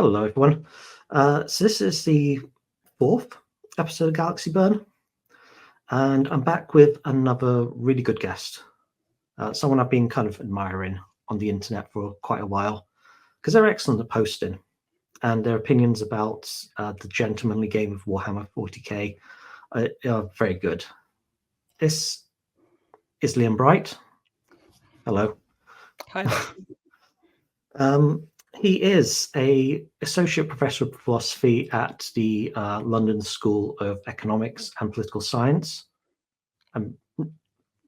Hello, everyone. So this is the fourth episode of Galaxy Burn, and I'm back with another really good guest, someone I've been kind of admiring on the internet for quite a while, because they're excellent at posting, and their opinions about the gentlemanly game of Warhammer 40k are very good. This is Liam Bright. Hello. Hi there. He is a associate professor of philosophy at the London School of Economics and Political Science. I'm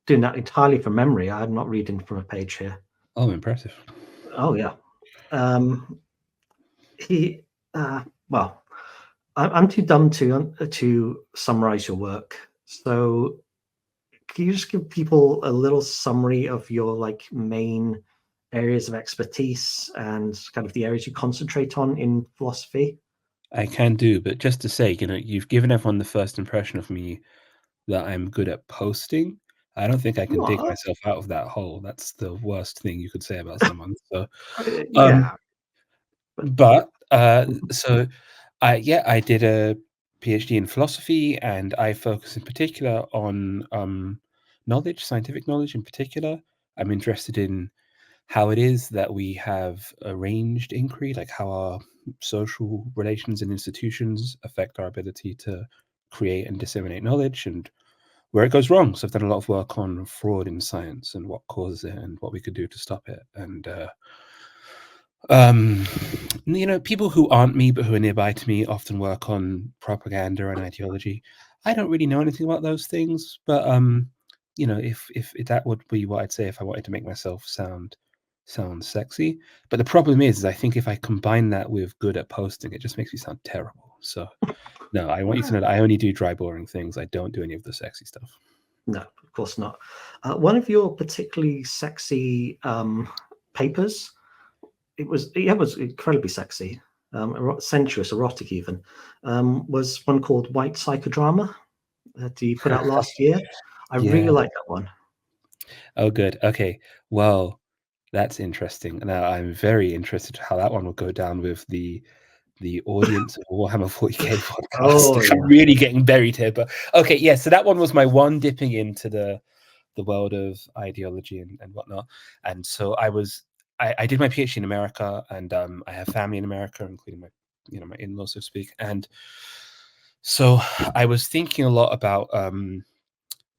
doing that entirely from memory. I'm not reading from a page here. Oh, impressive. Oh yeah. Well, I'm too dumb to summarize your work. So, can you just give people a little summary of your main areas of expertise and kind of the areas you concentrate on in philosophy? I can do, but just to say, you've given everyone the first impression of me that I'm good at posting. I don't think I can dig myself out of that hole. That's the worst thing you could say about someone. So, Yeah. I did a PhD in philosophy, and I focus in particular on knowledge, scientific knowledge in particular. I'm interested in how it is that we have arranged inquiry, like how our social relations and institutions affect our ability to create and disseminate knowledge, and where it goes wrong. So I've done a lot of work on fraud in science and what causes it and what we could do to stop it. And people who aren't me but who are nearby to me often work on propaganda and ideology. I don't really know anything about those things, but if that would be what I'd say if I wanted to make myself sound sexy. But the problem is I think if I combine that with good at posting, it just makes me sound terrible. So no, I want you to know that I only do dry, boring things. I don't do any of the sexy stuff. No, of course not. One of your particularly sexy papers, it was incredibly sexy, sensuous, erotic even, was one called White Psychodrama that you put out last year. I really like that one. Oh, good. Okay. Well, that's interesting. Now, I'm very interested how that one will go down with the audience of Warhammer 40k podcast. Oh, I'm really getting buried here, but okay, yeah. So that one was my one dipping into the world of ideology and whatnot. And so I did my PhD in America, and I have family in America, including my in-laws, so to speak. And so I was thinking a lot about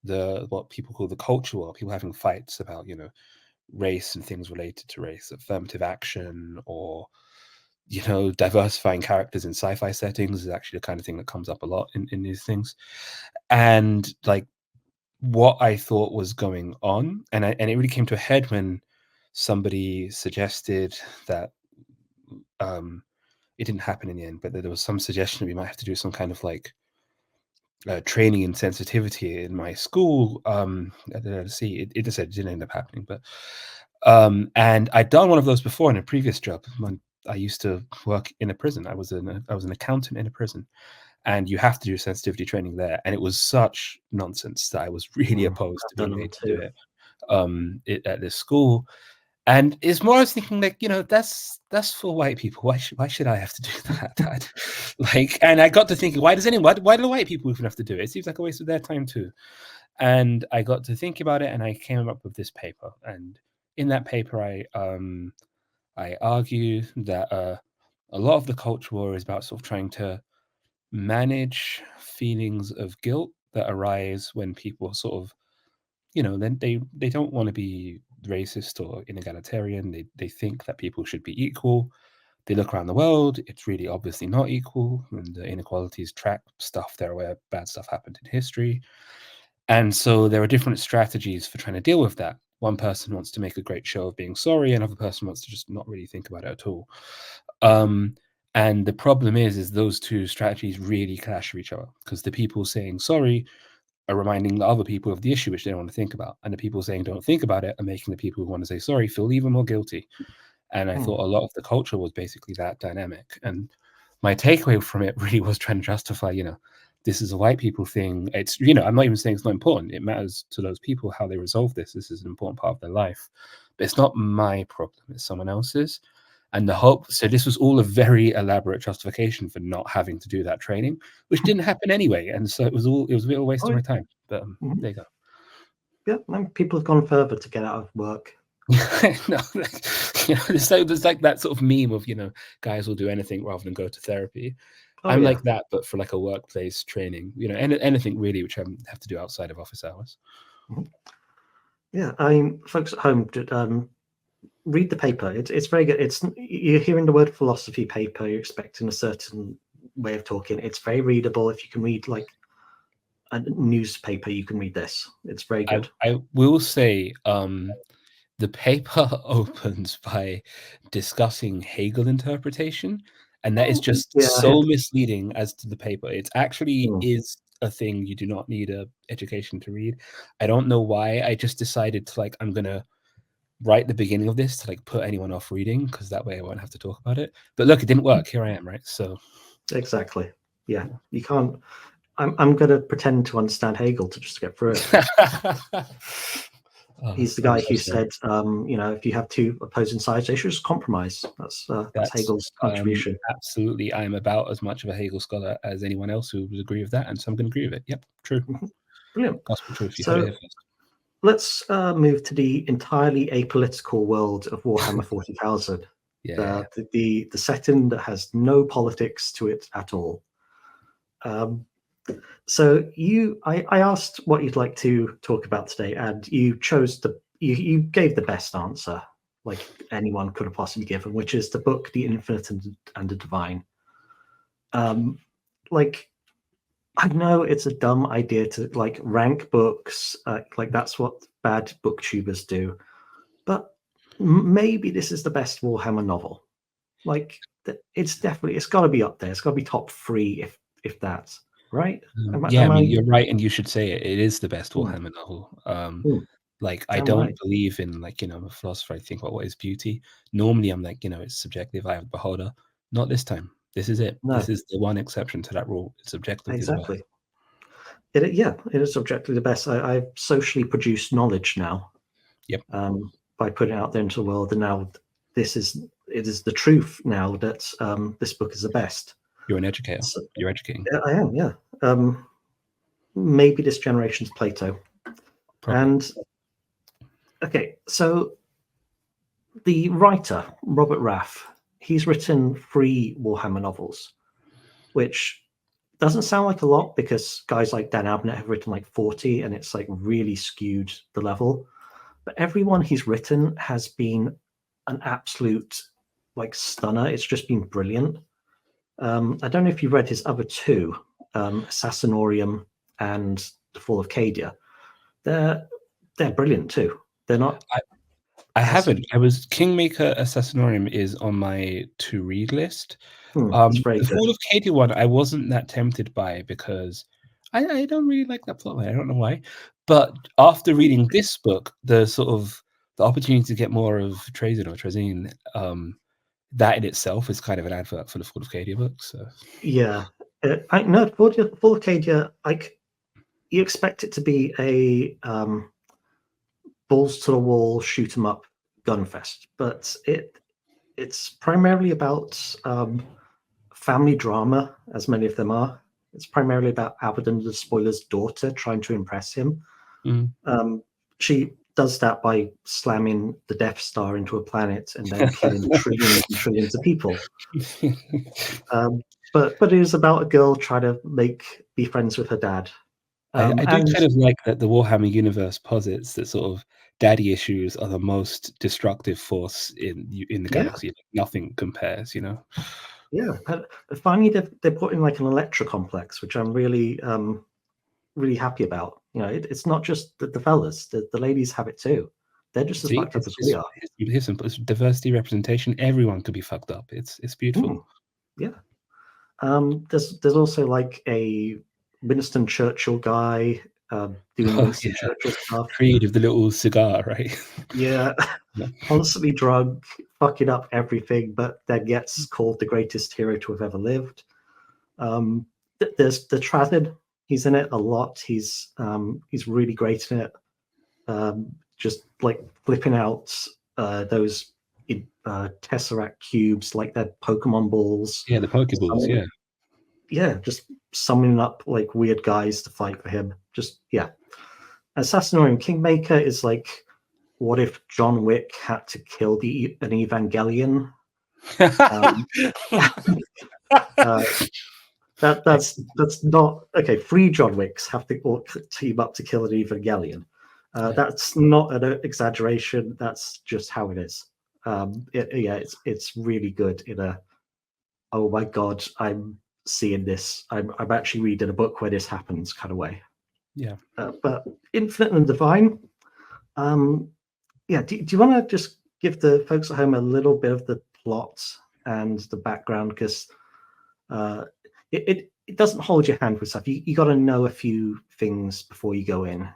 what people call the culture war, people having fights about race and things related to race, affirmative action, or diversifying characters in sci-fi settings is actually the kind of thing that comes up a lot in these things. And like what I thought was going on, and it really came to a head when somebody suggested that it didn't happen in the end, but there was some suggestion that we might have to do some kind of training in sensitivity in my school. It just said it didn't end up happening, but and I'd done one of those before in a previous job. I used to work in a prison. I was an accountant in a prison, and you have to do sensitivity training there. And it was such nonsense that I was really opposed to being made to do it at this school. And it's more I was thinking that's for white people. Why should I have to do that? And I got to thinking, why do the white people even have to do it? It seems like a waste of their time too. And I got to think about it, and I came up with this paper. And in that paper, I argue that a lot of the culture war is about sort of trying to manage feelings of guilt that arise when people sort of, then they don't want to be racist or inegalitarian. They think that people should be equal. They look around the world, it's really obviously not equal, and the inequalities track stuff there where bad stuff happened in history. And so there are different strategies for trying to deal with that. One person wants to make a great show of being sorry, another person wants to just not really think about it at all. And the problem is those two strategies really clash with each other, because the people saying sorry are reminding the other people of the issue which they don't want to think about, and the people saying don't think about it are making the people who want to say sorry feel even more guilty. And I thought a lot of the culture was basically that dynamic. And my takeaway from it really was trying to justify, this is a white people thing. It's, I'm not even saying it's not important. It matters to those people how they resolve this. This is an important part of their life. But it's not my problem. It's someone else's. And the hope, so this was all a very elaborate justification for not having to do that training, which didn't happen anyway. And so it was a bit of a waste of my time. But there you go. Yeah, and people have gone further to get out of work. No, there's like that sort of meme of, guys will do anything rather than go to therapy. I'm like that, but for like a workplace training, anything really which I have to do outside of office hours. Yeah, I mean, folks at home, read the paper. It's very good. You're hearing the word philosophy paper, you're expecting a certain way of talking. It's very readable. If you can read like a newspaper, you can read this. It's very good. I will say the paper opens by discussing Hegel interpretation, and that is just so misleading as to the paper. It actually is a thing you do not need a education to read. I don't know why. I just decided to I'm gonna write the beginning of this to put anyone off reading, because that way I won't have to talk about it. But look, it didn't work. Here I am, right? So exactly. Yeah, you can't. I'm gonna pretend to understand Hegel to just get through it. He's the guy who said, if you have two opposing sides, they should just compromise. That's Hegel's contribution. Absolutely. I'm about as much of a Hegel scholar as anyone else who would agree with that, and so I'm going to agree with it. Yep, true. Brilliant. Gospel truth. You so heard it here first. Let's move to the entirely apolitical world of Warhammer 40,000. Yeah. The setting that has no politics to it at all. So I asked what you'd like to talk about today, and you chose you gave the best answer like anyone could have possibly given, which is the book The Infinite and the Divine. I know it's a dumb idea to rank books, that's what bad booktubers do, but maybe this is the best Warhammer novel. It's got to be up there. It's got to be top 3 if that's right. You're right, and you should say it. It is the best Warhammer novel. I don't believe in I'm a philosopher. I think about what is beauty. Normally, I'm it's subjective. I have a beholder. Not this time. This is it. No. This is the one exception to that rule. It's objectively the best. It is objectively the best. I've socially produced knowledge now. Yep. By putting it out there into the world, and now it is the truth now that this book is the best. You're an educator. So, you're educating. I am, yeah. Maybe this generation's Plato. Probably. And okay, so the writer, Robert Rath, he's written 3 Warhammer novels, which doesn't sound like a lot because guys like Dan Abnett have written 40, and it's really skewed the level. But everyone he's written has been an absolute stunner. It's just been brilliant. I don't know if you read his other 2, Assassinorium and The Fall of Cadia. They're brilliant too. They're not. I haven't. Kingmaker Assassinorium is on my to read list. The Fall of Cadia one I wasn't that tempted by because I don't really like that plotline. I don't know why. But after reading this book, the opportunity to get more of Trazyn or Trazyn, that in itself is kind of an advert for the Fall of Cadia book. So yeah, I know Fall of Cadia. You expect it to be a balls to the wall, shoot 'em up gun fest, but it's primarily about family drama, as many of them are. It's primarily about Abaddon the Spoiler's daughter trying to impress him. She does that by slamming the Death Star into a planet and then killing trillions and trillions of people. But it is about a girl trying to be friends with her dad. I do kind of like that the Warhammer universe posits that sort of daddy issues are the most destructive force in the galaxy. Nothing compares, Yeah, but finally they're putting an Electra complex, which I'm really really happy about. It's not just the fellas; the ladies have it too. They're just as fucked up as we are. Here's some diversity representation. Everyone could be fucked up. It's beautiful. Yeah. There's also a Winston Churchill guy doing Winston Churchill stuff. Creative, the little cigar, right? Yeah. Constantly drunk, fucking up everything, but then gets called the greatest hero to have ever lived. There's the Trazyn. He's in it a lot. He's really great in it. Just flipping out those Tesseract cubes, like they're Pokemon balls. Yeah, the Pokeballs, yeah. Yeah, just summoning up like weird guys to fight for him. Just yeah. Assassinorium Kingmaker is like, what if John Wick had to kill an Evangelion? That's not okay. 3 John Wicks have to all team up to kill an Evangelion. That's not an exaggeration. That's just how it is. It's really good in a, oh my god, I'm seeing this. I'm actually reading a book where this happens kind of way. Yeah. But Infinite and Divine, do you want to just give the folks at home a little bit of the plot and the background, because it doesn't hold your hand with stuff. You got to know a few things before you go in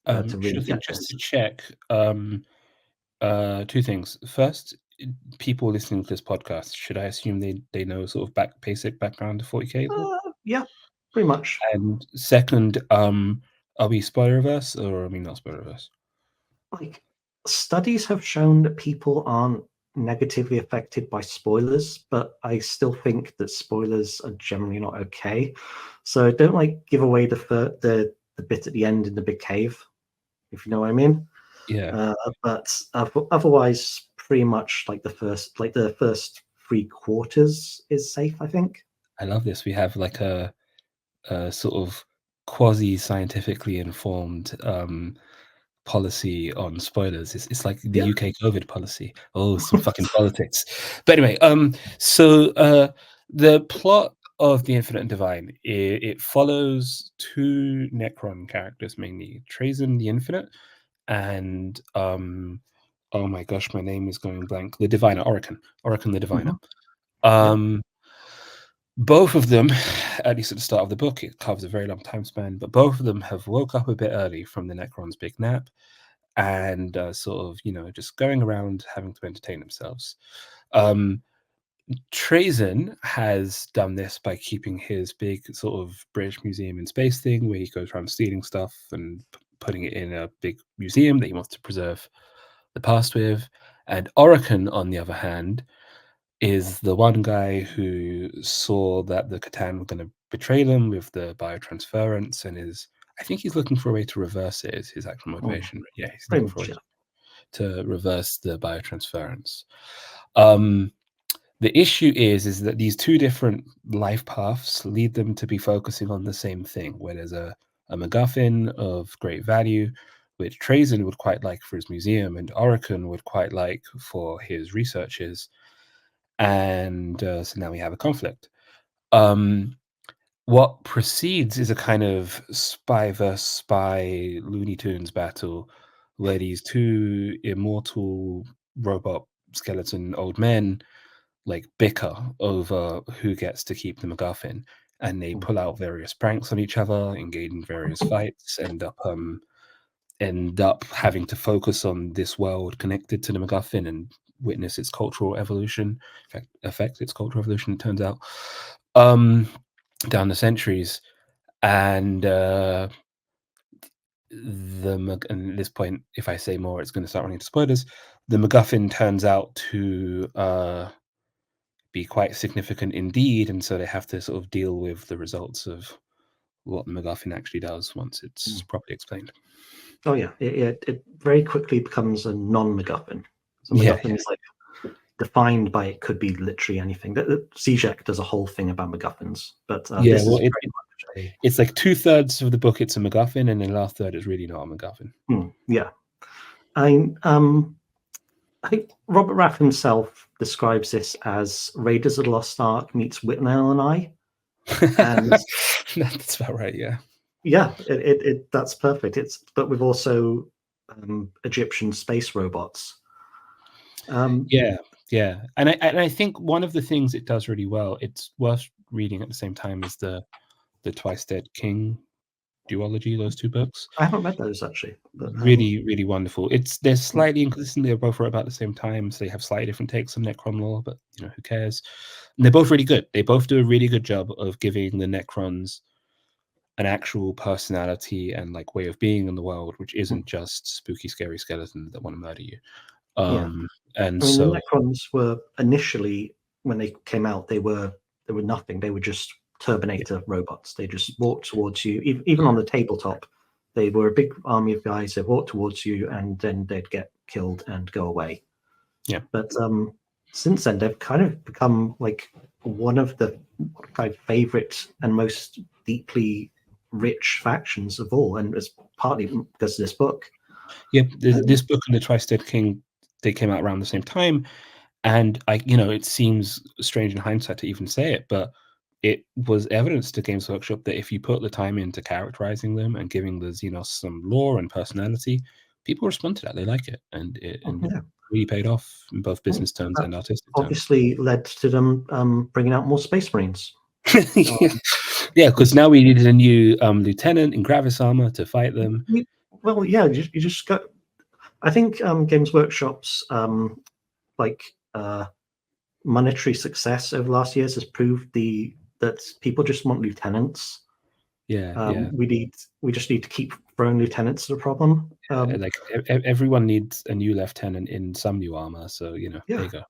to really Sure thing. get Just this. to check, 2 things. First, people listening to this podcast, should I assume they know sort of basic background of 40K? Yeah, pretty much. And second, are we spoiler-averse or are we not spoiler-averse? Like, studies have shown that people aren't negatively affected by spoilers, but I still think that spoilers are generally not okay. So don't like give away the bit at the end in the big cave, if you know what I mean. Yeah. But otherwise, pretty much like the first 3/4 is safe, I think. I love this. We have like a sort of quasi-scientifically informed policy on spoilers. It's like the Yeah. UK COVID policy. Oh, some fucking politics. But anyway, so the plot of The Infinite and Divine, it follows 2 Necron characters mainly, Trazen the Infinite and oh my gosh, my name is going blank. The Diviner, Orokin the Diviner. Both of them, at least at the start of the book, it covers a very long time span, but both of them have woke up a bit early from the Necrons' big nap and sort of, just going around having to entertain themselves. Trazen has done this by keeping his big sort of British Museum in Space thing, where he goes around stealing stuff and putting it in a big museum that he wants to preserve the past with. And Orokin, on the other hand, is the one guy who saw that the Catan were going to betray them with the biotransference and I think he's looking for a way to reverse it, is his actual motivation. Yeah, he's looking for a way to reverse the biotransference. The issue is that these 2 different life paths lead them to be focusing on the same thing, where there's a MacGuffin of great value, which Trazen would quite like for his museum and Orokin would quite like for his researches. And so now we have a conflict. What precedes is a kind of spy versus spy Looney Tunes battle where these 2 immortal robot skeleton old men like bicker over who gets to keep the MacGuffin, and they pull out various pranks on each other, engage in various fights, end up having to focus on this world connected to the MacGuffin and witness its cultural evolution, affect its cultural evolution, it turns out, down the centuries. And at this point, if I say more, it's going to start running into spoilers. The MacGuffin turns out to be quite significant indeed, and so they have to sort of deal with the results of what the MacGuffin actually does once it's properly explained. Oh yeah, it very quickly becomes a non-MacGuffin. So MacGuffin is like defined by, it could be literally anything. Zizek does a whole thing about MacGuffins, but this is it's like 2/3 of the book it's a MacGuffin, and then the last third is really not a MacGuffin. Yeah, I think Robert Rath himself describes this as Raiders of the Lost Ark meets Whitnell and I. And that's about right, yeah. Yeah, that's perfect. But with also Egyptian space robots. Yeah, and I think one of the things it does really well, it's worth reading at the same time, is the Twice Dead King duology, those 2 books. I haven't read those actually. But, really, really wonderful. They're slightly inconsistent. They're both wrote about the same time, so they have slightly different takes on Necron lore, but who cares? And they're both really good. They both do a really good job of giving the Necrons an actual personality and way of being in the world, which isn't just spooky, scary skeletons that want to murder you. And I mean, so the Necrons were initially, when they came out, they were nothing. They were just Terminator robots. They just walked towards you, even on the tabletop. They were a big army of guys. They walked towards you, and then they'd get killed and go away. Yeah. But since then, they've kind of become like one of the favorite and most deeply rich factions of all, and it's partly because of this book. Yeah, this book and the Tri-State King, they came out around the same time, and it seems strange in hindsight to even say it, but it was evidence to Games Workshop that if you put the time into characterizing them and giving the Xenos some lore and personality, people respond to that. They like it, and it really paid off in both business terms and artistic terms. Obviously led to them bringing out more Space Marines. Yeah, because now we needed a new lieutenant in Gravis armor to fight them. Well, yeah, you just got. I think Games Workshop's monetary success over the last years has proved that people just want lieutenants. Yeah. We just need to keep throwing lieutenants to the problem. Like everyone needs a new lieutenant in some new armor, so there you go.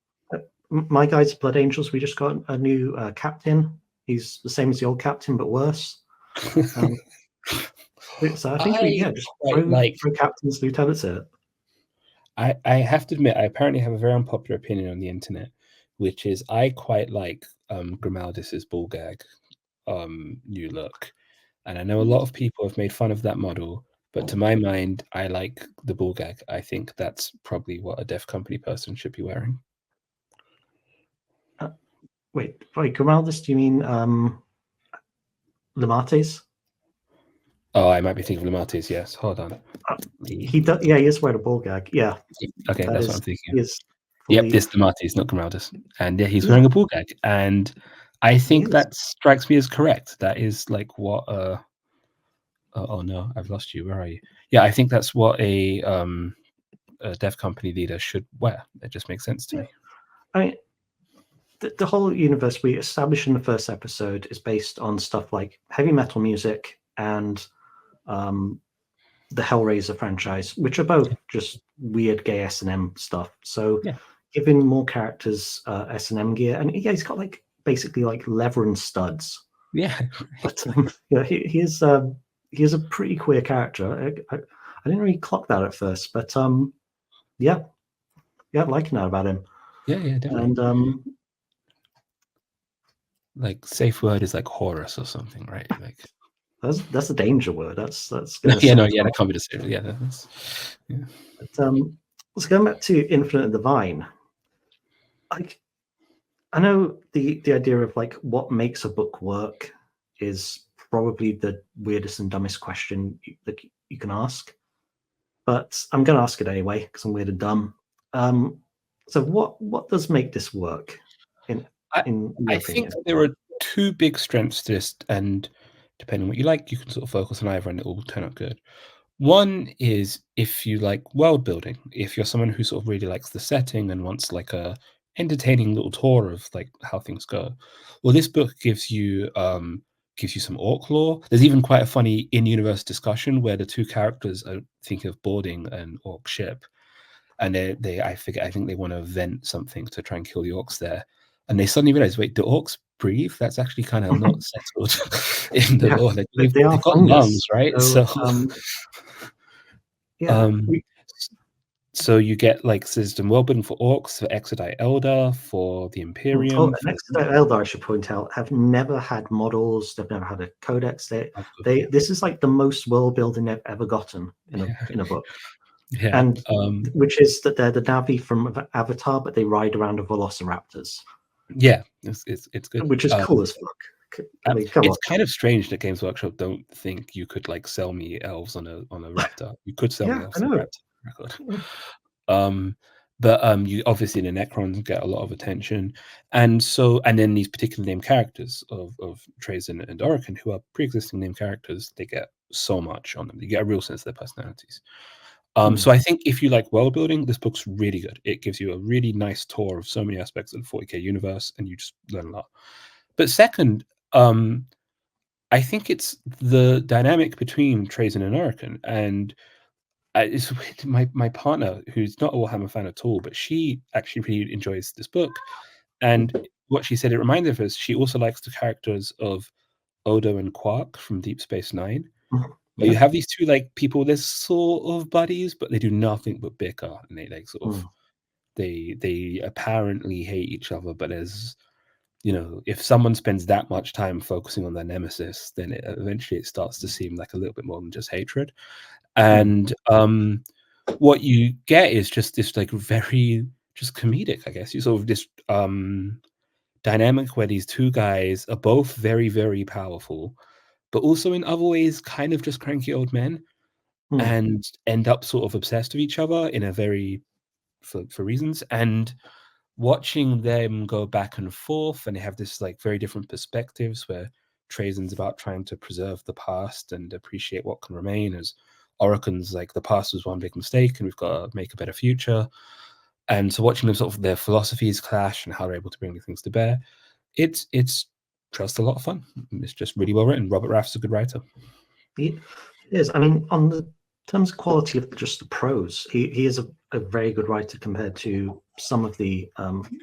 My guys, Blood Angels, we just got a new captain. He's the same as the old captain, but worse. So I think we just throw captains, lieutenants at it. I have to admit, I apparently have a very unpopular opinion on the internet, which is I quite like Grimaldis's ball gag new look. And I know a lot of people have made fun of that model, but to my mind, I like the ball gag. I think that's probably what a Def Company person should be wearing. Wait, Grimaldis, do you mean Lemates? Oh, I might be thinking of Lemates, yes. Hold on. He is wearing a ball gag. Yeah. Okay, that's what I'm thinking. Yep, this Lemates, not Grimaldis. And yeah, he's wearing a ball gag. And I think that strikes me as correct. That is like what oh no, I've lost you. Where are you? Yeah, I think that's what a Def Company leader should wear. It just makes sense to me. I mean, the whole universe we established in the first episode is based on stuff like heavy metal music and the Hellraiser franchise, which are both just weird gay S&M stuff. So giving more characters S&M gear, and he's got basically leather and studs. Yeah, but he is a pretty queer character. I didn't really clock that at first, but I'm liking that about him. Yeah, definitely. And safe word is like Horus or something, right? Like that's a danger word. That's that can't be the same. Yeah. But let's go back to Infinite and Divine. I know the idea of what makes a book work is probably the weirdest and dumbest question that you can ask, but I'm going to ask it anyway because I'm weird and dumb. So what does make this work? I think there are two big strengths to this, and depending on what you like, you can sort of focus on either, and it will turn out good. One is if you like world building. If you're someone who sort of really likes the setting and wants a entertaining little tour of how things go, well, this book gives you some orc lore. There's even quite a funny in-universe discussion where the two characters are thinking of boarding an orc ship, and I think they want to vent something to try and kill the orcs there. And they suddenly realize, wait, do orcs breathe? That's actually kind of not settled in the lore. They've got lungs, right? So you get system world building for orcs, for Exodite Eldar, for the Imperium. Exodite Eldar, I should point out, have never had models. They've never had a codex. This is the most world building they've ever gotten in a book. Yeah, and which is that they're the Navi from Avatar, but they ride around with velociraptors. Yeah, it's good. Which is cool as fuck. It's kind of strange that Games Workshop don't think you could like sell me elves on a raptor. You could sell me elves on a raptor record. But you obviously the Necrons get a lot of attention, and then these particular named characters of Trazen and Orican, who are pre-existing named characters, they get so much on them. You get a real sense of their personalities. So I think if you like world building, this book's really good. It gives you a really nice tour of so many aspects of the 40k universe, and you just learn a lot. But second, I think it's the dynamic between Trazen and Orican, and it's weird. My partner, who's not a Warhammer fan at all, but she actually really enjoys this book. And what she said it reminded her is she also likes the characters of Odo and Quark from Deep Space Nine. Where you Yeah. have these two like people, they're sort of buddies, but they do nothing but bicker, and they like sort of they apparently hate each other. But as you know, if someone spends that much time focusing on their nemesis, then eventually it starts to seem like a little bit more than just hatred. And what you get is just this like very just comedic, I guess. You sort of this dynamic where these two guys are both very, very powerful, but also in other ways kind of just cranky old men, and end up sort of obsessed with each other in a very for reasons. And watching them go back and forth, and they have this like very different perspectives where Trajan's about trying to preserve the past and appreciate what can remain, as Orokin's like the past was one big mistake and we've got to make a better future. And so watching them sort of their philosophies clash and how they're able to bring things to bear, it's just a lot of fun. It's just really well written. Robert Rath's a good writer. He is. I mean, on the terms of quality of just the prose, he is a very good writer compared to some of the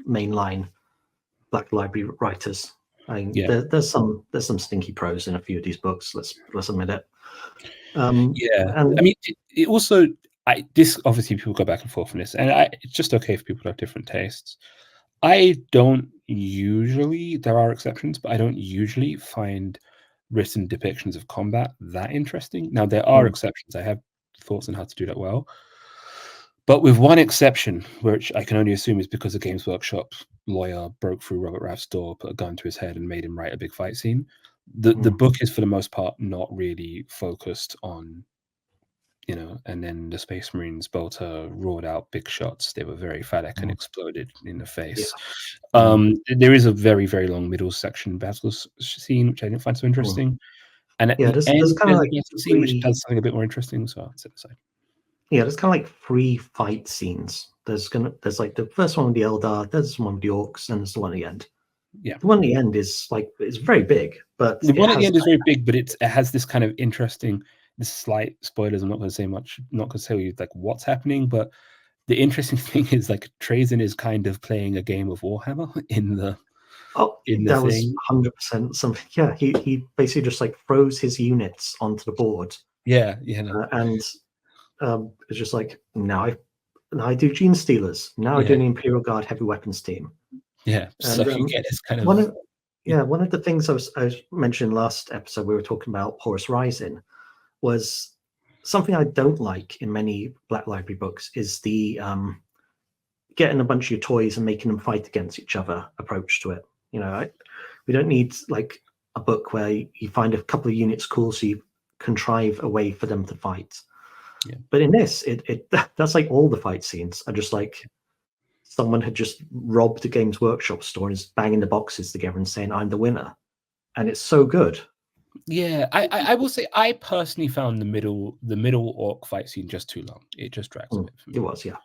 mainline Black Library writers. I mean, Yeah. there's some stinky prose in a few of these books. Let's admit it. Yeah, and I mean, it also this obviously people go back and forth on this, and it's just okay for people to have different tastes. I don't usually, there are exceptions, but I don't usually find written depictions of combat that interesting. Now, there are exceptions. I have thoughts on how to do that well. But with one exception, which I can only assume is because a Games Workshop lawyer broke through Robert Rath's door, put a gun to his head, and made him write a big fight scene. The book is, for the most part, not really focused on, you know, and then the Space Marines bolter roared out big shots. They were very phallic and exploded in the face. There is a very, very long middle section battle scene, which I didn't find so interesting. And at the there's end, kind of there's a like battle scene which does something a bit more interesting. So I'll set aside. Yeah, there's kind of like 3 fight scenes. There's like the first one with the Eldar, there's one with the Orcs, and there's the one at the end. Yeah, the one at the end is like it's very big, but the one at the has end is very big, but it has this kind of interesting, this slight spoilers. I'm not going to say much, not going to tell you like what's happening, but the interesting thing is like Trajan is kind of playing a game of Warhammer in the that was thing. 100% something. Yeah, he basically just like throws his units onto the board. Yeah, yeah, no. And it's just like now I do Gene Stealers. Now I do Yeah. an Imperial Guard heavy weapons team. Yeah, so And you get this kind of one of the things I was mentioning last episode, we were talking about Horus Rising, was something I don't like in many Black Library books is the getting a bunch of your toys and making them fight against each other approach to it. You know, we don't need like a book where you find a couple of units cool, so you contrive a way for them to fight. Yeah. But in this, that's like all the fight scenes are just like someone had just robbed a Games Workshop store and is banging the boxes together and saying, "I'm the winner," and it's so good. Yeah, I will say I personally found the middle orc fight scene just too long. It just drags a bit for me. It was, yeah.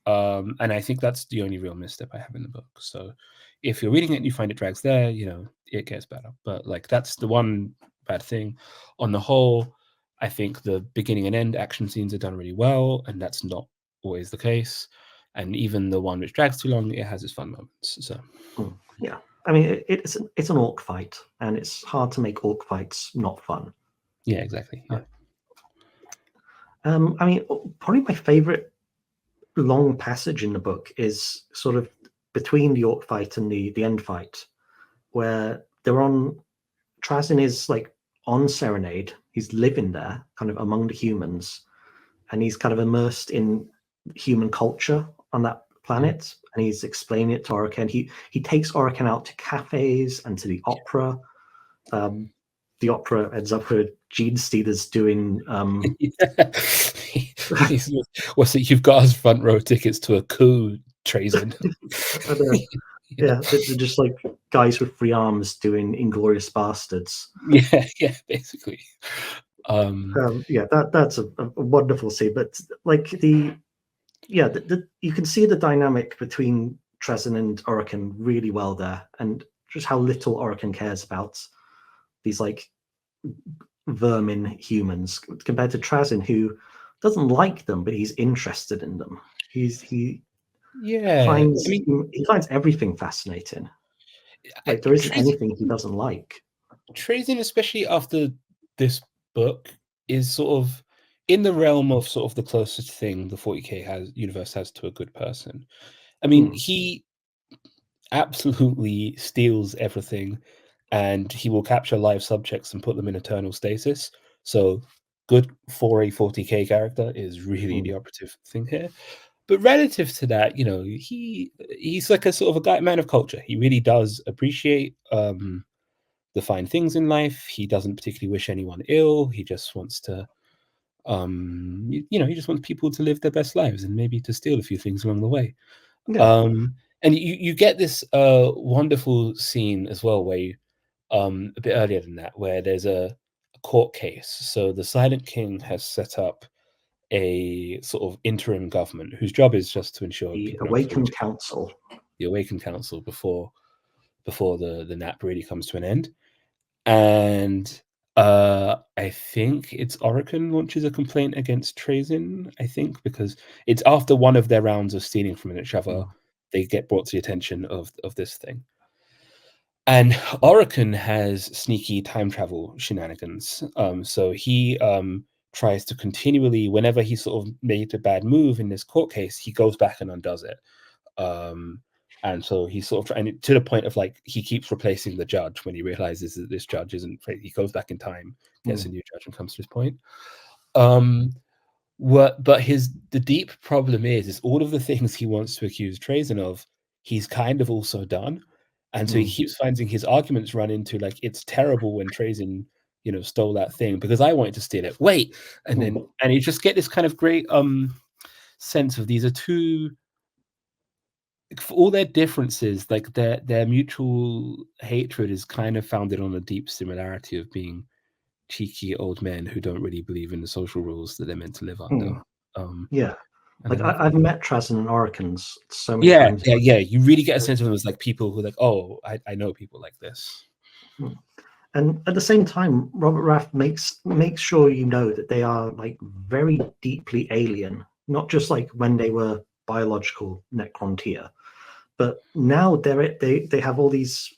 And I think that's the only real misstep I have in the book. So if you're reading it and you find it drags there, you know, it gets better. But like that's the one bad thing. On the whole, I think the beginning and end action scenes are done really well, and that's not always the case. And even the one which drags too long, it has its fun moments. So yeah, I mean, it's an orc fight, and it's hard to make orc fights not fun. Yeah, exactly. Yeah. I mean, probably my favorite long passage in the book is sort of between the orc fight and the end fight, where they're on. Trazyn is like on Serenade. He's living there, kind of among the humans, and he's kind of immersed in human culture on that planet, and he's explaining it to Orokin. He takes Orokin out to cafes and to the opera. The opera ends up with Gene Stealers doing. What's it? You've got us front row tickets to a coup, Trajan. Yeah, they're just like guys with 3 arms doing Inglorious Bastards. Yeah, basically. That's a wonderful scene. But like you can see the dynamic between Trazyn and Orokin really well there, and just how little Orokin cares about these like vermin humans compared to Trazyn, who doesn't like them, but he's interested in them. He Yeah, finds I mean, he finds everything fascinating. Like there isn't Tracy, anything he doesn't like. Tracy, especially after this book, is sort of in the realm of sort of the closest thing the 40k universe has to a good person. I mean, Mm, he absolutely steals everything, and he will capture live subjects and put them in eternal stasis. So good for a 40k character is really mm, the operative thing here. But relative to that, he's like a sort of a man of culture. He really does appreciate the fine things in life. He doesn't particularly wish anyone ill. He just wants to he just wants people to live their best lives and maybe to steal a few things along the way. yeah. And you get this wonderful scene as well where a bit earlier than that, where there's a court case. So the Silent King has set up a sort of interim government whose job is just to ensure The people don't fall Awakened into Council. the Awakened Council before the nap really comes to an end. And I think it's Oricon launches a complaint against Trazyn, I think, because it's after one of their rounds of stealing from each other, Mm, they get brought to the attention of this thing. And Oricon has sneaky time travel shenanigans. So he tries to continually, whenever he sort of made a bad move in this court case, he goes back and undoes it. And so he's sort of trying to the point of like he keeps replacing the judge when he realizes that this judge isn't. He goes back in time, gets a mm, new judge, and comes to this point. But the deep problem is all of the things he wants to accuse Trazyn of, he's kind of also done. And so he mm, keeps finding his arguments run into like, it's terrible when Trazyn, stole that thing because I wanted to steal it. Wait. And mm, you just get this kind of great sense of these are two, for all their differences, like their mutual hatred is kind of founded on a deep similarity of being cheeky old men who don't really believe in the social rules that they're meant to live under. mm. Um, Yeah. and I Like love that. I've met Trazyn and Oricons so many Yeah, times. yeah. You really get a sense of them as like people who are like, oh, I know people like this. Mm. And at the same time, Robert Rath makes sure you know that they are like very deeply alien, not just like when they were biological Necrontia, but now they have all these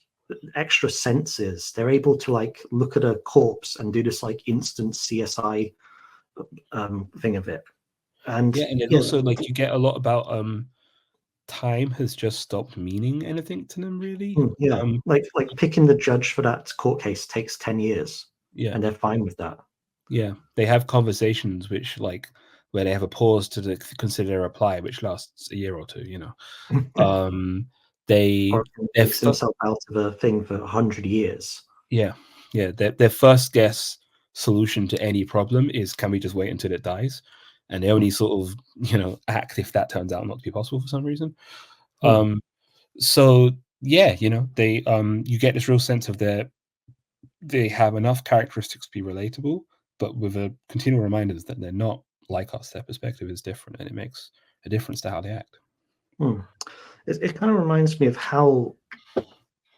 extra senses. They're able to like look at a corpse and do this like instant CSI thing of it. And Yeah, and then yeah, also like you get a lot about time has just stopped meaning anything to them really. yeah, like picking the judge for that court case takes 10 years, Yeah, and they're fine with that. yeah. They have conversations which like where they have a pause to consider a reply, which lasts a year or two. They Oricon their takes himself out of a thing for 100 years. Yeah, yeah. Their first guess solution to any problem is, can we just wait until it dies? And they only sort of act if that turns out not to be possible for some reason. Hmm. So yeah, they you get this real sense of they have enough characteristics to be relatable, but with a continual reminders that they're not like us. Their perspective is different, and it makes a difference to how they act. Hmm. It kind of reminds me of how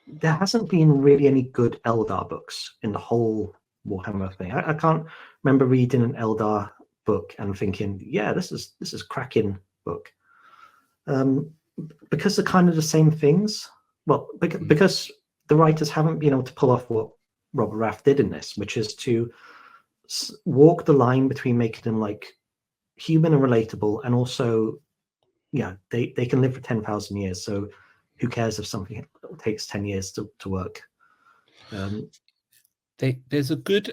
there hasn't been really any good Eldar books in the whole Warhammer thing. I can't remember reading an Eldar book and thinking, yeah, this is cracking book. Um, because they're kind of the same things. Well, because the writers haven't been able to pull off what Robert Rath did in this, which is to walk the line between making them like human and relatable, and also, yeah, they can live for 10,000 years. So who cares if something takes 10 years to work? There's a good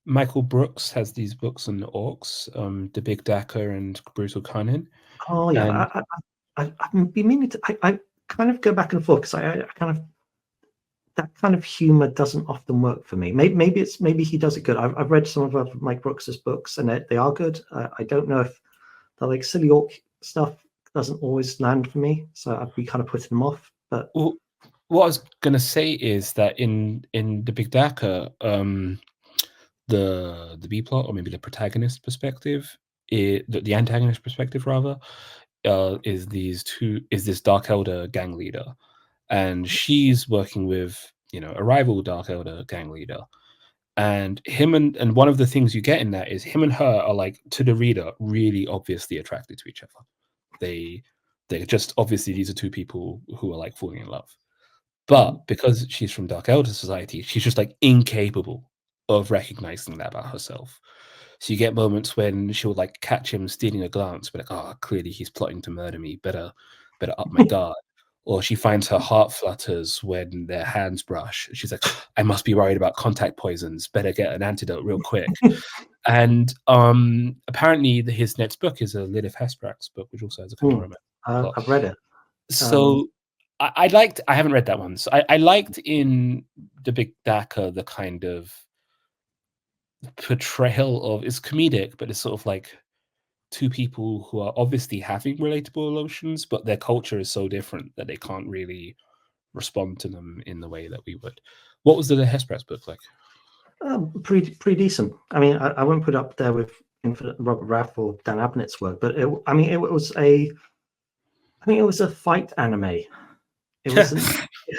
Michael Brooks has these books on the orcs, The Big Dacker and Brutal Cunning. Oh yeah, And I've been meaning to. I kind of go back and forth because I kind of, that kind of humor doesn't often work for me. Maybe he does it good. I've read some of Mike Brooks's books and they are good. I don't know if the like silly orc stuff doesn't always land for me, so I'd be kind of putting them off. But well, what I was gonna say is that in The Big Dacker, the B plot, or maybe the protagonist perspective, the antagonist perspective rather, is this Dark Elder gang leader, and she's working with a rival Dark Elder gang leader, And him and one of the things you get in that is him and her are like, to the reader, really obviously attracted to each other. They're just obviously, these are two people who are like falling in love. But because she's from Dark Elder Society, she's just like incapable of recognizing that about herself. So you get moments when she'll like catch him stealing a glance, but like, oh, clearly he's plotting to murder me. Better up my guard. Or she finds her heart flutters when their hands brush. She's like, I must be worried about contact poisons. Better get an antidote real quick. And apparently his next book is a Lilith Hesperak's book, which also has a kind of romance plot. I've read it. So I liked, I haven't read that one. So I liked in The Big Daka the kind of portrayal of, it's comedic, but it's sort of like two people who are obviously having relatable emotions, but their culture is so different that they can't really respond to them in the way that we would. What was the Hesperak's book like? Pretty decent. I mean, I wouldn't put it up there with Infinite Robert Rath or Dan Abnett's work, but it was a fight anime. It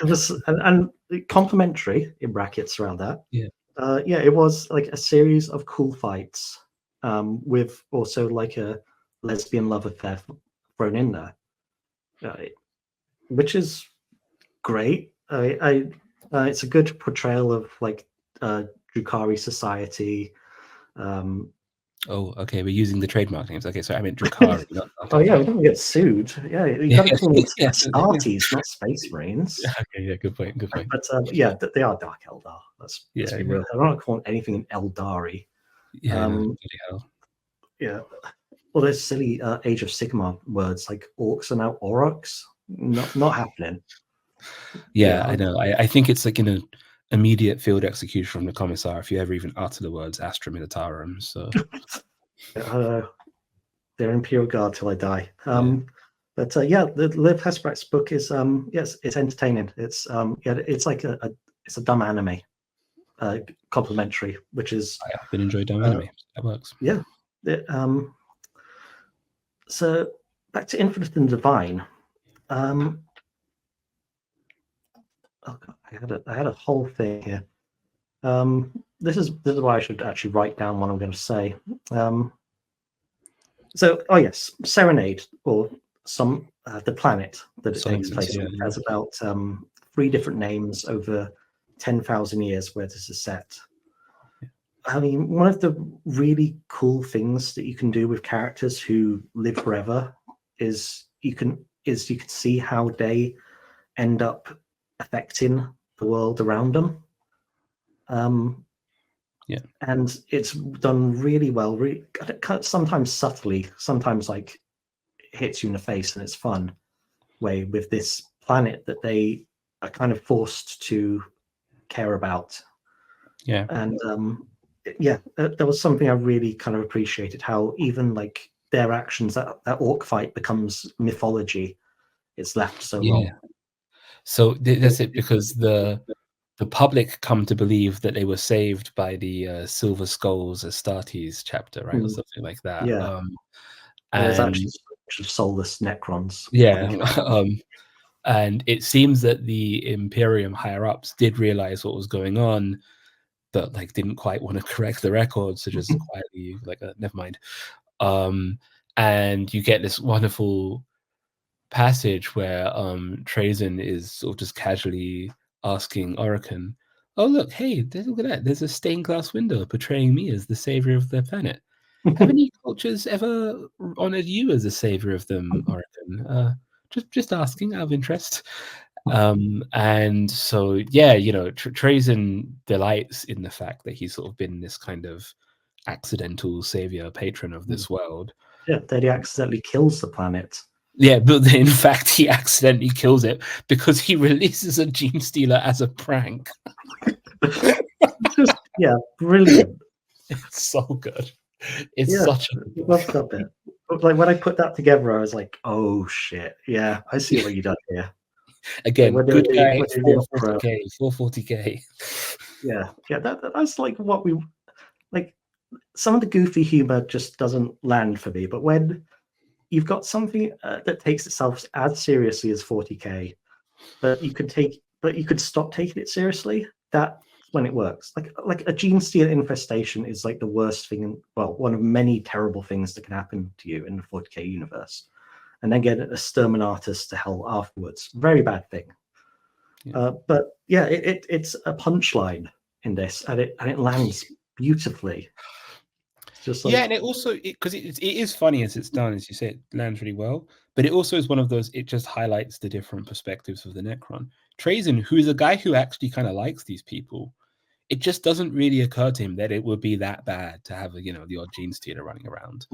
was and complimentary in brackets around that. Yeah. It was like a series of cool fights, with also like a lesbian love affair thrown in there, which is great. It's a good portrayal of like Drukari society. Oh, okay. We're using the trademark names. Okay, so I meant Drukari. Oh yeah, we don't get sued. Yeah, you got to call them Astartes, not Space Marines. Okay, yeah, good point. But yeah, they are Dark Eldar. Let's be real. I don't call anything an Eldari. Yeah, yeah. All those silly Age of Sigmar words like orcs are now Aurochs. Not happening. Yeah, I know. I think it's like an immediate field execution from the commissar if you ever even utter the words Astra Militarum. So they're Imperial Guard till I die. But the Liv Hesperak's book is yes, it's entertaining. It's it's like it's a dumb anime, complimentary, which is I've been enjoying dumb anime. That works. Yeah. So back to Infinite and Divine. Oh God, I had a whole thing here. This is why I should actually write down what I'm going to say. Yes, Serenade, or the planet that it takes place on, has about 3 different names over 10,000 years where this is set. I mean, one of the really cool things that you can do with characters who live forever is you can see how they end up affecting the world around them. And it's done really well, sometimes subtly, sometimes like it hits you in the face and it's fun way with this planet that they are kind of forced to care about. And there was something I really kind of appreciated, how even like their actions, that orc fight becomes mythology. It's left so long. So that's it, because the public come to believe that they were saved by the Silver Skulls Astartes chapter, right, or something like that. Yeah, and there's actually soulless Necrons. And it seems that the Imperium higher ups did realize what was going on, but like didn't quite want to correct the records, so just quietly like never mind. And you get this wonderful passage where Trazyn is sort of just casually asking Orokin, oh look, hey, look at that, there's a stained glass window portraying me as the savior of their planet. Have any cultures ever honored you as a savior of them, Orokin? Just asking out of interest. And so Trazyn delights in the fact that he's sort of been this kind of accidental savior patron of this world. Yeah, that he accidentally kills the planet. Yeah, but in fact he accidentally kills it because he releases a gene stealer as a prank. Brilliant. It's so good. It's such a love that bit. Like when I put that together, I was like, oh shit, yeah, I see what you done here. Again, good guy, 440k. Yeah, that's like what we like. Some of the goofy humor just doesn't land for me, but when you've got something that takes itself as seriously as 40k, but you could stop taking it seriously, that when it works. Like a gene stealer infestation is like the worst thing, well, one of many terrible things that can happen to you in the 40k universe. And then get a Exterminatus to hell afterwards. Very bad thing. Yeah. But yeah, it's a punchline in this, and it lands beautifully. It's just like, Yeah, and it also because it is funny as it's done, as you say, it lands really well. But it also is one of those. It just highlights the different perspectives of the Necron. Trazen, who is a guy who actually kind of likes these people, it just doesn't really occur to him that it would be that bad to have the odd gene stealer running around.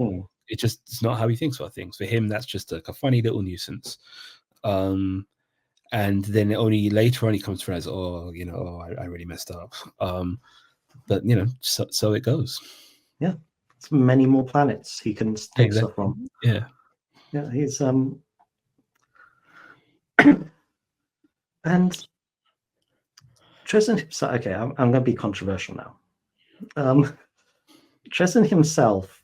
It's not how he thinks about things. For him, that's just like a funny little nuisance. And then only later on he comes to realize, I really messed up. But so it goes. Yeah, it's many more planets he can take stuff from. Yeah, he's and Tristan himself. Okay, I'm going to be controversial now. Tristan himself,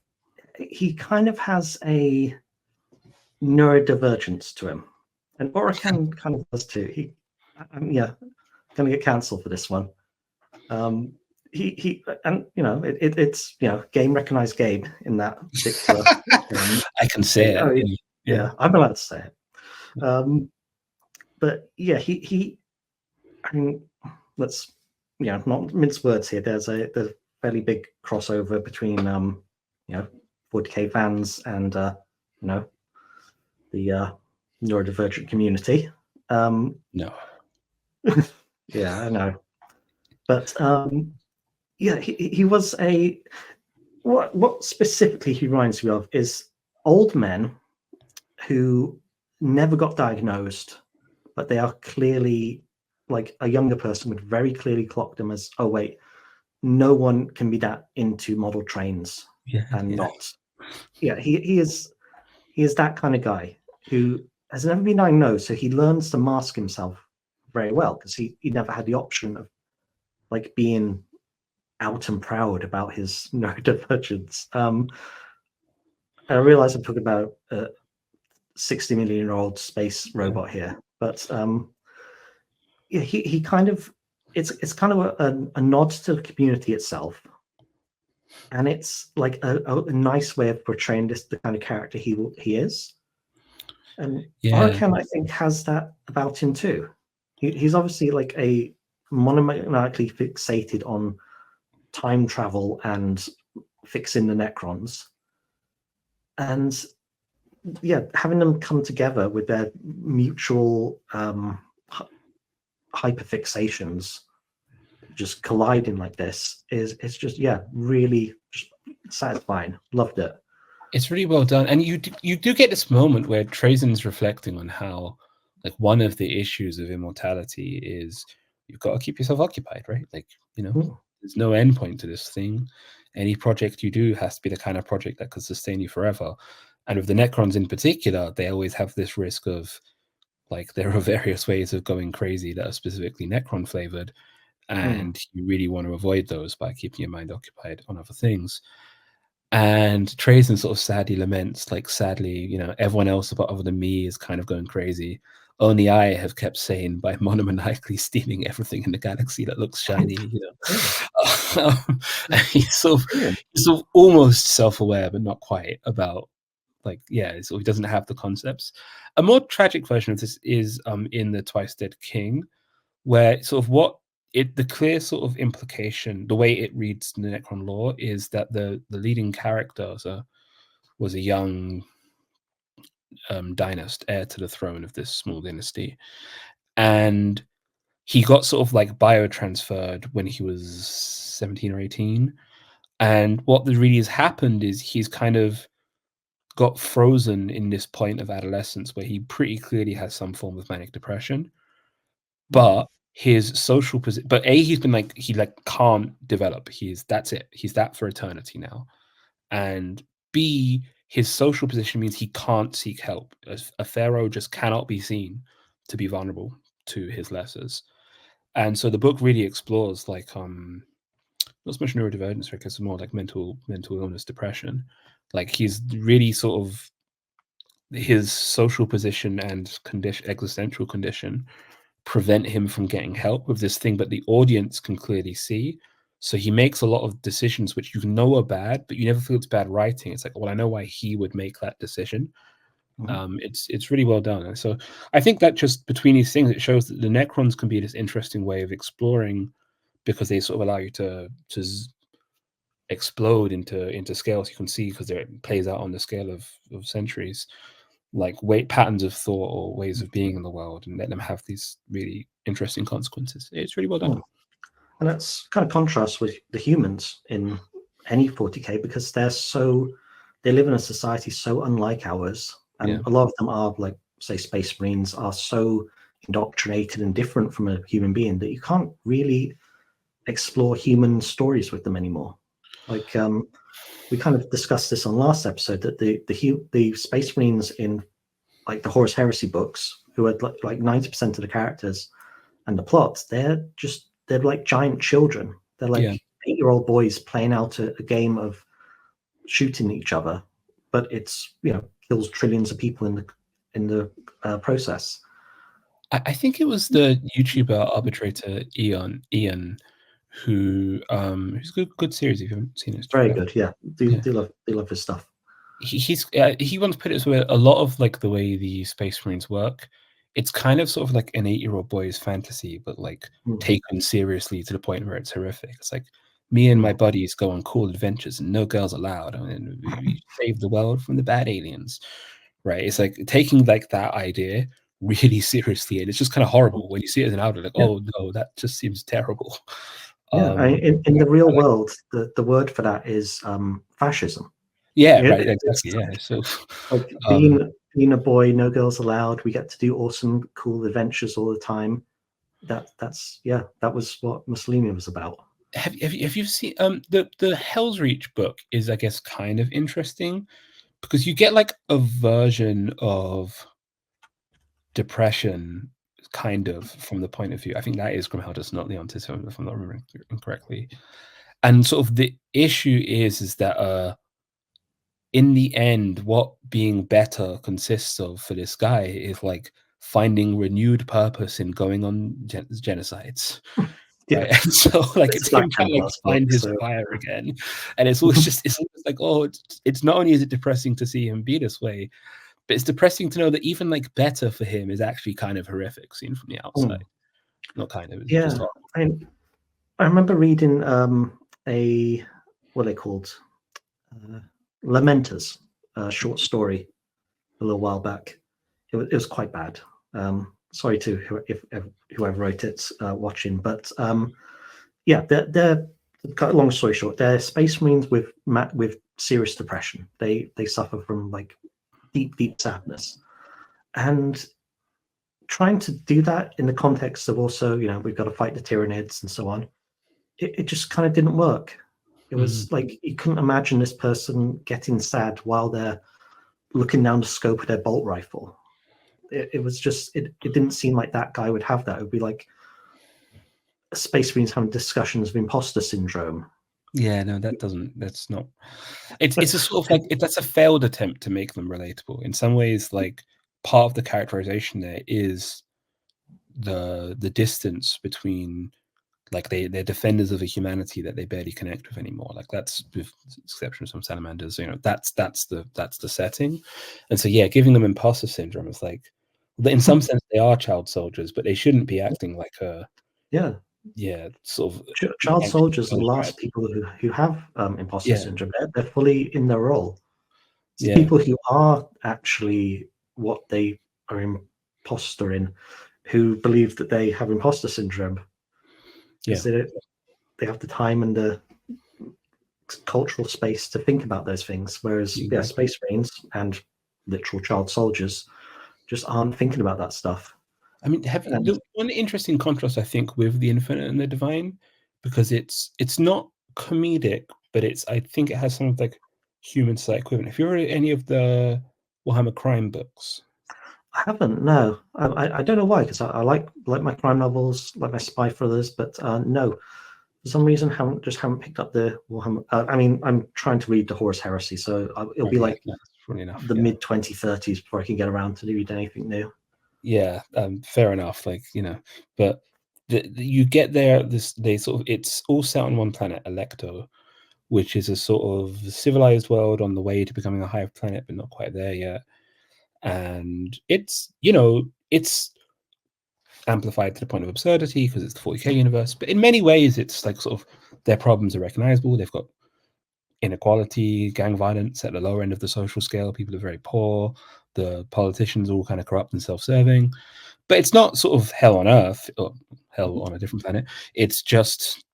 he kind of has a neurodivergence to him, and Orakan kind of does too. Going to get cancelled for this one. He and it's game recognized game in that particular. I can say it. Oh, yeah, I'm allowed to say it. But yeah, he. I mean, let's not mince words here. There's a fairly big crossover between 40k fans and the neurodivergent community. No. Yeah, I know. But he was a what specifically he reminds me of is old men who never got diagnosed, but they are clearly like a younger person would very clearly clock them as, oh wait, no one can be that into model trains not. Yeah, he is that kind of guy who has never been diagnosed, so he learns to mask himself very well because he never had the option of like being out and proud about his neurodivergence. I realize I'm talking about a 60 million-year-old space robot here, but he kind of it's kind of a nod to the community itself, and it's like a nice way of portraying the kind of character he is. And Orakan, I think, has that about him too. He's obviously like a monomaniacally fixated on time travel and fixing the Necrons, and having them come together with their mutual hyperfixations just colliding like this it's just really just satisfying. Loved it. It's really well done, and you do get this moment where Trazen's reflecting on how like one of the issues of immortality is you've got to keep yourself occupied, right? Like there's no end point to this thing. Any project you do has to be the kind of project that could sustain you forever. And with the Necrons in particular, they always have this risk of like there are various ways of going crazy that are specifically Necron flavored, and you really want to avoid those by keeping your mind occupied on other things. And Trazen sort of sadly laments, like, sadly, everyone else other than me is kind of going crazy. Only I have kept sane by monomaniacally stealing everything in the galaxy that looks shiny. And he's sort of almost self-aware, but not quite about, like, so he doesn't have the concepts. A more tragic version of this is in the Twice Dead King, where sort of the clear sort of implication, the way it reads in the Necron lore, is that the leading character was a young dynast, heir to the throne of this small dynasty, and he got sort of like biotransferred when he was 17 or 18. And what really has happened is he's kind of got frozen in this point of adolescence where he pretty clearly has some form of manic depression, but his social position, he's been like, he like can't develop. That's it. He's that for eternity now. And B, his social position means he can't seek help. A pharaoh just cannot be seen to be vulnerable to his lessers. And so the book really explores like not so much neurodivergence, because it's more like mental illness, depression. Like he's really sort of his social position and existential condition prevent him from getting help with this thing, but the audience can clearly see. So he makes a lot of decisions which you know are bad, but you never feel it's bad writing. It's like, well, I know why he would make that decision. It's really well done. And so I think that just between these things, it shows that the Necrons can be this interesting way of exploring, because they sort of allow you to explode into scales you can see, because it plays out on the scale of centuries, like patterns of thought or ways of being in the world, and let them have these really interesting consequences. It's really well done. And that's kind of contrast with the humans in any 40k, because they live in a society so unlike ours, and a lot of them are, like, say, Space Marines are so indoctrinated and different from a human being that you can't really explore human stories with them anymore. Like, we kind of discussed this on last episode, that the Space Marines in, like, the Horus Heresy books, who had like 90% of the characters and the plot, they're like giant children. They're like 8-year-old boys playing out a game of shooting each other, but it's, kills trillions of people in the process. I think it was the YouTuber arbitrator Ian, who's good series if you haven't seen it. Very good, yeah. Do love his stuff. He once put it this way: a lot of, like, the way the Space Marines work, it's kind of sort of like an 8-year-old boy's fantasy, but like taken seriously to the point where it's horrific. It's like, me and my buddies go on cool adventures and no girls allowed, and we save the world from the bad aliens, right? It's like taking, like, that idea really seriously, and it's just kind of horrible when you see it as an adult. Like, oh no, that just seems terrible. In the real world, the word for that is fascism. Right, exactly. So, like, being a boy, no girls allowed. We get to do awesome, cool adventures all the time. That was what Mussolini was about. Have you seen the Hell's Reach book? Is, I guess, kind of interesting, because you get, like, a version of depression, kind of, from the point of view. I think that is Grimhildis, not Leontis, if I'm not remembering incorrectly. And sort of the issue is that in the end, what being better consists of for this guy is, like, finding renewed purpose in going on genocides. Right? And so, like, it's him trying to, like, find his fire again, and it's always like, oh, it's not only is it depressing to see him be this way, but it's depressing to know that even, like, better for him is actually kind of horrific, seen from the outside. Not kind of, it's just horrible. I remember reading what are they called, Lamenters, a short story a little while back. It was quite bad. Sorry to whoever wrote it watching, but they're long story short, they're Space Marines with serious depression. They suffer from, like, deep sadness, and trying to do that in the context of also, we've got to fight the Tyranids and so on. It just kind of didn't work. It was like, you couldn't imagine this person getting sad while they're looking down the scope of their bolt rifle. It was just, it didn't seem like that guy would have that. It would be like Space Marines having discussions of imposter syndrome. Yeah, no, that's not. It's a sort of, like, that's a failed attempt to make them relatable. In some ways, like, part of the characterization there is the distance between, like, they're defenders of a humanity that they barely connect with anymore. Like, that's, with exception of some salamanders, that's the setting. And so, giving them imposter syndrome is like, in some sense they are child soldiers, but they shouldn't be acting like sort of child soldiers are the last people who have imposter syndrome. They're fully in their role. It's people who are actually what they are imposter in, who believe that they have imposter syndrome. They have the time and the cultural space to think about those things, whereas Space Marines and literal child soldiers just aren't thinking about that stuff. I mean, the one interesting contrast, I think, with the Infinite and the Divine, because it's not comedic, but I think it has some of, like, human side equivalent. Have you read any of the Warhammer crime books? I haven't, no. I don't know why, because I like my crime novels, like my spy thrillers, but no. For some reason, haven't picked up the Warhammer. I'm trying to read the Horus Heresy, so it'll be like the mid-2030s before I can get around to read anything new. Yeah, fair enough. Like, but you get there. They sort of it's all set on one planet, Electo, which is a sort of civilized world on the way to becoming a hive planet, but not quite there yet. And it's amplified to the point of absurdity because it's the 40k universe. But in many ways, it's like sort of their problems are recognizable. They've got inequality, gang violence at the lower end of the social scale. People are very poor. The politicians are all kind of corrupt and self-serving. But it's not sort of hell on earth or hell on a different planet. It's just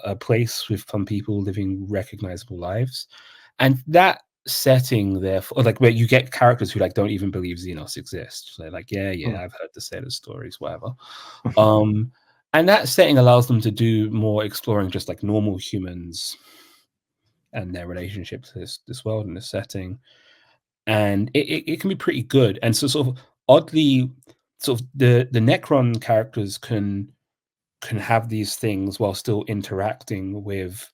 a place with some people living recognizable lives. And that setting, therefore, like where you get characters who like don't even believe Xenos exists. They're like, yeah, I've heard the sailor stories, whatever. And that setting allows them to do more exploring just like normal humans and their relationship to this world and this setting. And it can be pretty good. And so sort of oddly, sort of the Necron characters can have these things while still interacting with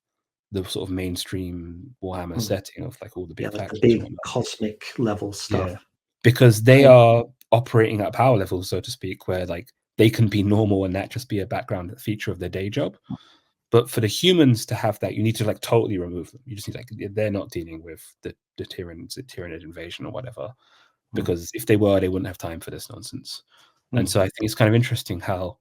the sort of mainstream Warhammer setting of like all the big like the factions and big whatnot. cosmic level stuff. Yeah, because they are operating at power levels, so to speak, where like they can be normal and that just be a background feature of their day job. But for the humans to have that, you need to like totally remove them. You just need like they're not dealing with the Tyranid invasion or whatever, because if they were, they wouldn't have time for this nonsense. And so I think it's kind of interesting how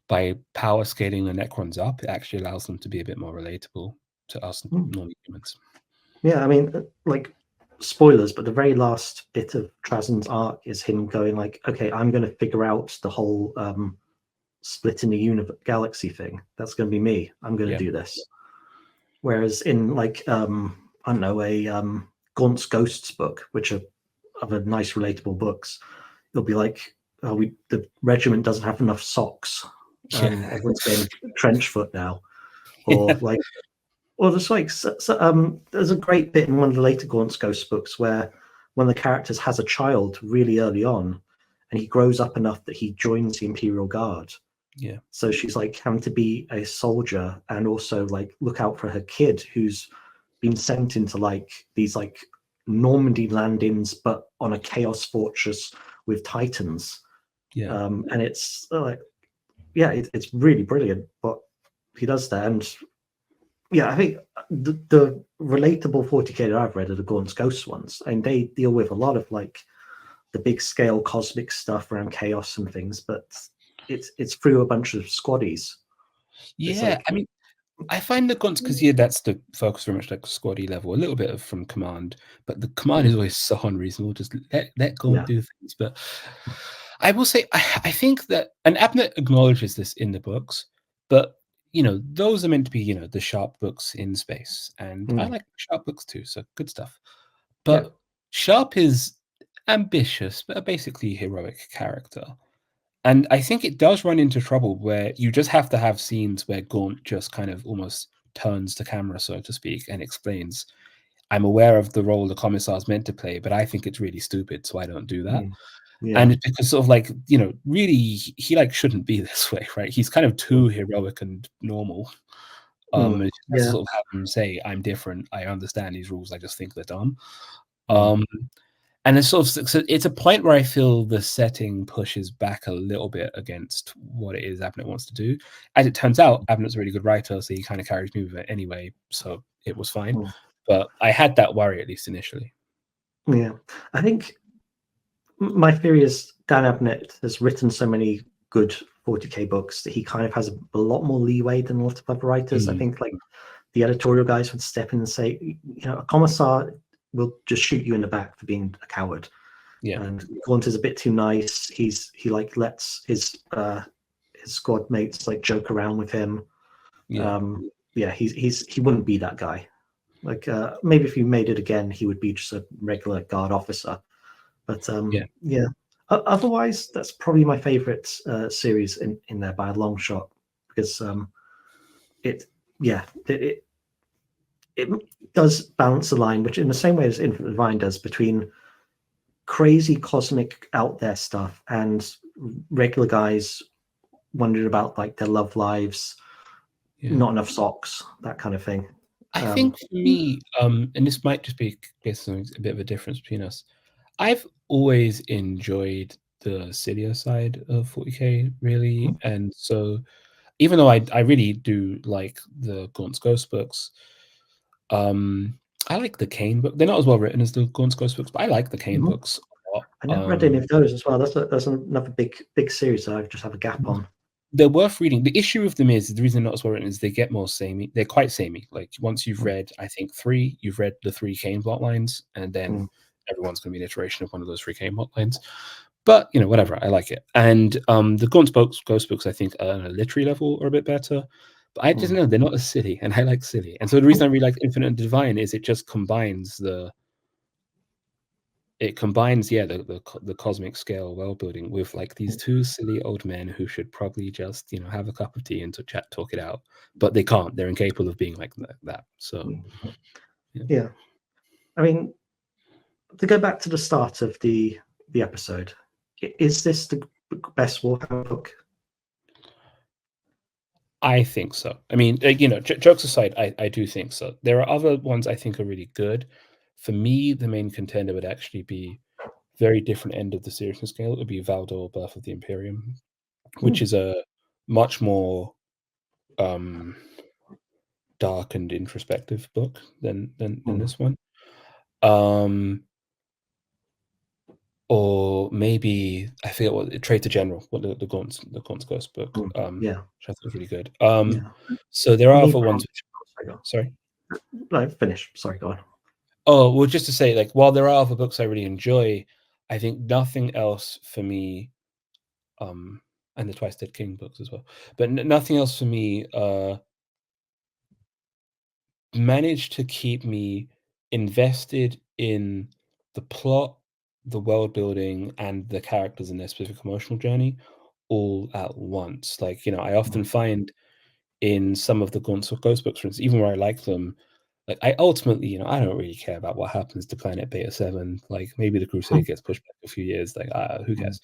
by power scaling the Necrons up, it actually allows them to be a bit more relatable to us normal humans. Yeah, I mean, like, spoilers, but the very last bit of Trazen's arc is him going like, okay, I'm going to figure out the whole split in the galaxy thing. That's going to be me. I'm going to do this. Whereas in like, I don't know, a Gaunt's Ghosts book, which are other nice relatable books, it'll be like, oh, the regiment doesn't have enough socks. Everyone's getting trench foot now. Or like, or there's like, there's a great bit in one of the later Gaunt's Ghosts books where one of the characters has a child really early on, and he grows up enough that he joins the Imperial Guard. Yeah. So she's like having to be a soldier and also like look out for her kid who's been sent into like these like Normandy landings, but on a chaos fortress with Titans. Yeah. And it's like, yeah, it's really brilliant what he does there. And yeah, I think the relatable 40k that I've read are the Gaunt's Ghosts ones, and they deal with a lot of like the big scale cosmic stuff around chaos and things, but it's through a bunch of squaddies. Yeah, like, I mean, I find the Gaunt's because that's the focus very much like squaddy level, a little bit of from command, but the command is always so unreasonable. Just let Gaunt do things. But I will say, I think that, and Abnett acknowledges this in the books, but those are meant to be the sharp books in space, and I like sharp books too, so good stuff. But Sharp is ambitious, but a basically heroic character. And I think it does run into trouble where you just have to have scenes where Gaunt just kind of almost turns to camera, so to speak, and explains, I'm aware of the role the commissar is meant to play, but I think it's really stupid, so I don't do that. And it's because sort of like, really, he like shouldn't be this way, right? He's kind of too heroic and normal. And just sort of have him say, I'm different. I understand these rules. I just think they're dumb. And it's sort of, so it's a point where I feel the setting pushes back a little bit against what it is Abnett wants to do. As it turns out, Abnett's a really good writer, so he kind of carries me with it anyway, so it was fine. But I had that worry, at least initially. Yeah, I think my theory is Dan Abnett has written so many good 40k books that he kind of has a lot more leeway than a lot of other writers. I think like the editorial guys would step in and say, a commissar will just shoot you in the back for being a coward. Yeah. And Gaunt is a bit too nice. He like lets his squad mates like joke around with him. Yeah. He wouldn't be that guy. Like maybe if you made it again, he would be just a regular guard officer. But yeah. Otherwise, that's probably my favorite series in there by a long shot, because it does balance the line, which in the same way as Infinite Divine does, between crazy cosmic out there stuff and regular guys wondering about like their love lives, not enough socks, that kind of thing. I think for me, and this might just be a bit of a difference between us, I've always enjoyed the sillier side of 40k really, and so even though I really do like the Gaunt's Ghost books, I like the Kane book. They're not as well written as the Gaunt's Ghost books, but I like the Kane books a lot. I never read any of those as well. That's another big series that I just have a gap on. They're worth reading. The issue with them is the reason they're not as well written is they get more samey. They're quite samey. Like once you've read, I think 3, you've read the 3 Kane plot lines, and then everyone's going to be an iteration of one of those 3 Kane plot lines. But you know, whatever. I like it. And the Gaunt's Ghost books, I think, on a literary level are a bit better. But I just know they're not as silly, and I like silly. And so the reason I really like Infinite and Divine is it just combines the cosmic scale world building with like these 2 silly old men who should probably just, you know, have a cup of tea and to talk it out, but they can't. They're incapable of being like that. So yeah. I mean, to go back to the start of the episode, is this the best Warhammer book? I think so. I mean, you know, jokes aside, I do think so. There are other ones I think are really good. For me, the main contender would actually be very different end of the seriousness scale. It would be Valdor, Birth of the Imperium, which is a much more dark and introspective book than this one. Or maybe I forget what Traitor General, what the Gaunt's Ghost book, which I thought was really good. So there are other ones. Sorry, no, finish. Sorry, go on. Oh well, just to say, like, while there are other books I really enjoy, I think nothing else for me, and the Twice Dead King books as well, but nothing else for me managed to keep me invested in the plot, the world building, and the characters in their specific emotional journey all at once. Like, you know, I often find in some of the Gaunt's Ghost books, for instance, even where I like them, like I ultimately, you know, I don't really care about what happens to Planet Beta 7. Like maybe the Crusade gets pushed back a few years. Like, who cares?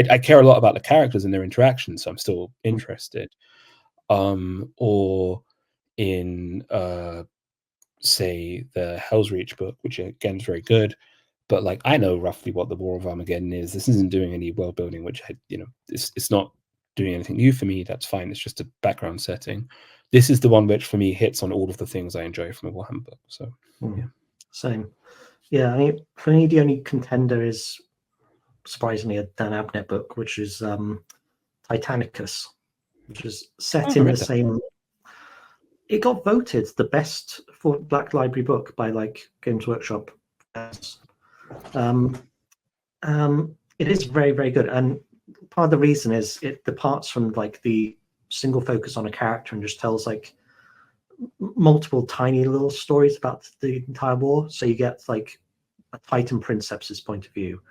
I care a lot about the characters and their interactions, so I'm still interested. Or in say the Hell's Reach book, which again is very good, but like I know roughly what the War of Armageddon is. This isn't doing any world building, which you know, it's not doing anything new for me. That's fine. It's just a background setting. This is the one which for me hits on all of the things I enjoy from a Warhammer book. So yeah, same. Yeah, I mean, for me, the only contender is surprisingly a Dan Abnett book, which is Titanicus, which is set in the same. It got voted the best for Black Library book by like Games Workshop. It is very, very good, and part of the reason is it departs from like the single focus on a character and just tells like multiple tiny little stories about the entire war. So you get like a Titan Princeps's point of view,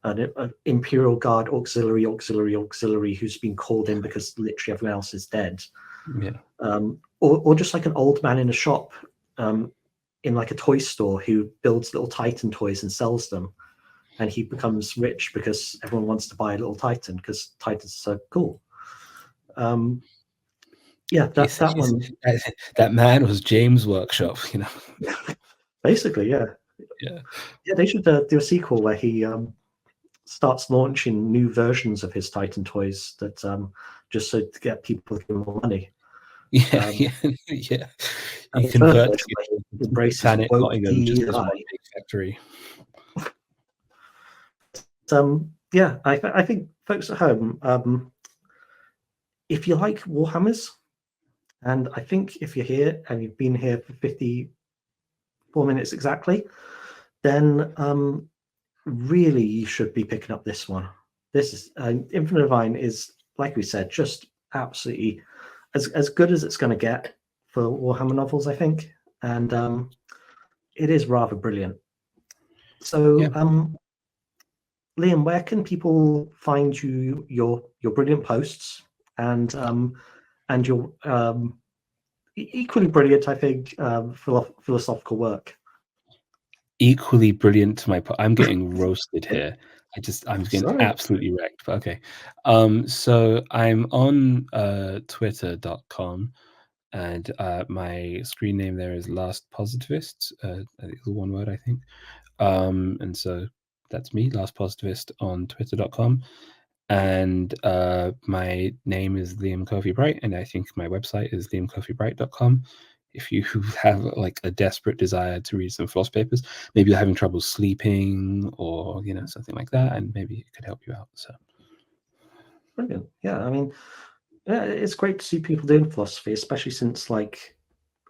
an Imperial Guard auxiliary who's been called in because literally everyone else is dead. Or just like an old man in a shop in like a toy store who builds little Titan toys and sells them, and he becomes rich because everyone wants to buy a little Titan because Titans are so cool. That one. That man was James Workshop, you know. Basically, yeah. They should do a sequel where he starts launching new versions of his Titan toys that just so to get people to give him more money. You convert Planet Nottingham just as one big factory. I think folks at home, if you like Warhammers, and I think if you're here and you've been here for 54 minutes exactly, then really you should be picking up this one. This is Infinite Divine is, like we said, just absolutely as good as it's going to get for Warhammer novels, I think, and it is rather brilliant. So, Liam, where can people find your brilliant posts and your equally brilliant, I think, philosophical work? Equally brilliant to my I'm getting roasted here. I'm getting absolutely wrecked, but okay. So I'm on twitter.com, and my screen name there is Last Positivist. I think it's one word, I think. And so That's me, Last Positivist, on twitter.com. And my name is Liam Kofi Bright, and I think my website is liamkofibright.com. If you have like a desperate desire to read some philosophy papers, maybe you're having trouble sleeping or something like that, and maybe it could help you out. So Brilliant. Yeah, I mean, yeah, it's great to see people doing philosophy, especially since like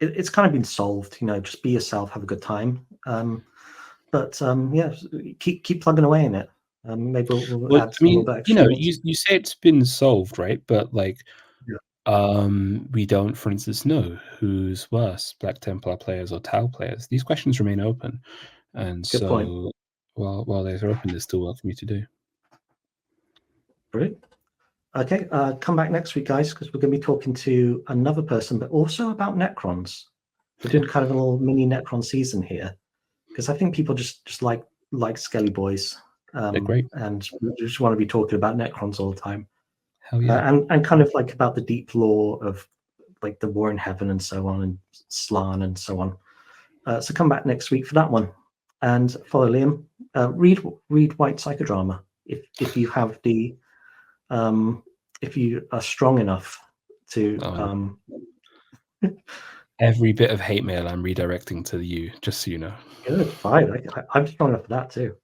it's kind of been solved. Just be yourself, have a good time. But yeah, keep plugging away in it. Maybe we'll well, add I a little mean, bit extra. you say it's been solved, right? But like, Yeah. we don't, for instance, know who's worse, Black Templar players or Tau players. These questions remain open, and Good point. so while they're open, there's still work for me to do. Brilliant. Okay, come back next week, guys, because we're going to be talking to another person, but also about Necrons. We're doing kind of a little mini Necron season here, because I think people just like Skelly boys. They're great. And we just want to be talking about Necrons all the time. Hell yeah. And kind of like about the deep lore of like the War in Heaven and so on, and Slan and so on. So come back next week for that one, and follow Liam. Read White Psychodrama if you have the if you are strong enough to. Every bit of hate mail I'm redirecting to you, just so you know. Good, fine. I'm strong enough for that too.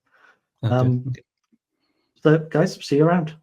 Okay. So guys, see you around.